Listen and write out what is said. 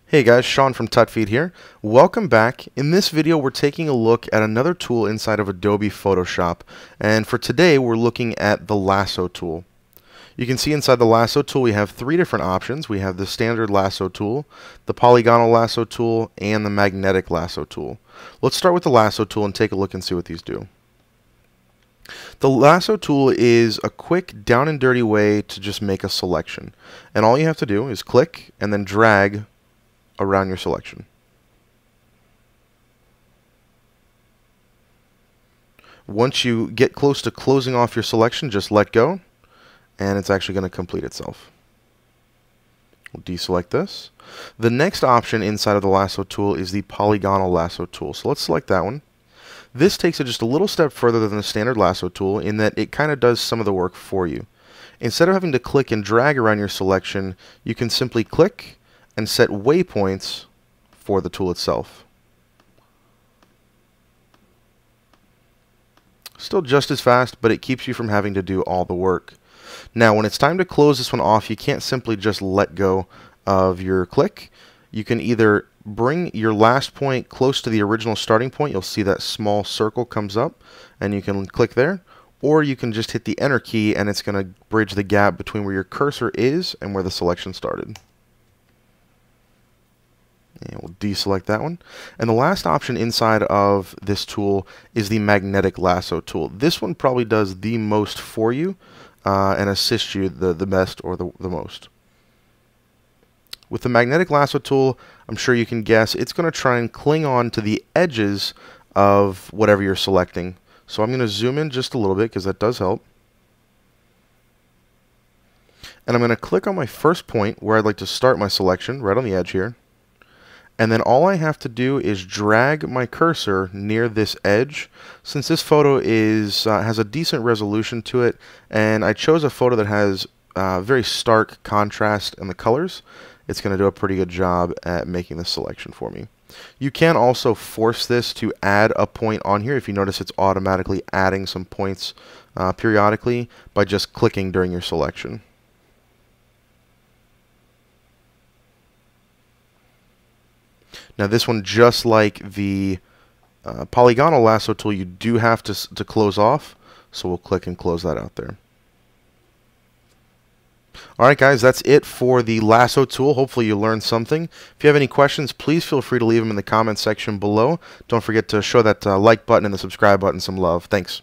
Hey guys, Sean from TutFeed here. Welcome back. In this video we're taking a look at another tool inside of Adobe Photoshop, and for today we're looking at the Lasso Tool. You can see inside the Lasso Tool we have three different options. We have the standard Lasso Tool, the polygonal Lasso Tool, and the magnetic Lasso Tool. Let's start with the Lasso Tool and take a look and see what these do. The Lasso Tool is a quick down and dirty way to just make a selection, and all you have to do is click and then drag around your selection. Once you get close to closing off your selection, just let go and it's actually going to complete itself. We'll deselect this. The next option inside of the Lasso Tool is the polygonal Lasso Tool. So let's select that one. This takes it just a little step further than the standard Lasso Tool in that it kind of does some of the work for you. Instead of having to click and drag around your selection, you can simply click and set waypoints for the tool itself. Still just as fast, but it keeps you from having to do all the work. Now, when it's time to close this one off, you can't simply just let go of your click. You can either bring your last point close to the original starting point. You'll see that small circle comes up, and you can click there. Or you can just hit the Enter key, and it's going to bridge the gap between where your cursor is and where the selection started. And we'll deselect that one. And the last option inside of this tool is the magnetic Lasso Tool. This one probably does the most for you and assists you the best or the most. With the magnetic Lasso Tool, I'm sure you can guess, it's going to try and cling on to the edges of whatever you're selecting. So I'm going to zoom in just a little bit because that does help. And I'm going to click on my first point where I'd like to start my selection, right on the edge here. And then all I have to do is drag my cursor near this edge. Since this photo has a decent resolution to it, and I chose a photo that has very stark contrast in the colors, it's going to do a pretty good job at making this selection for me. You can also force this to add a point on here. If you notice, it's automatically adding some points periodically by just clicking during your selection. Now this one, just like the polygonal Lasso Tool, you do have to close off, so we'll click and close that out there. Alright guys, that's it for the Lasso Tool. Hopefully you learned something. If you have any questions, please feel free to leave them in the comment section below. Don't forget to show that like button and the subscribe button some love. Thanks.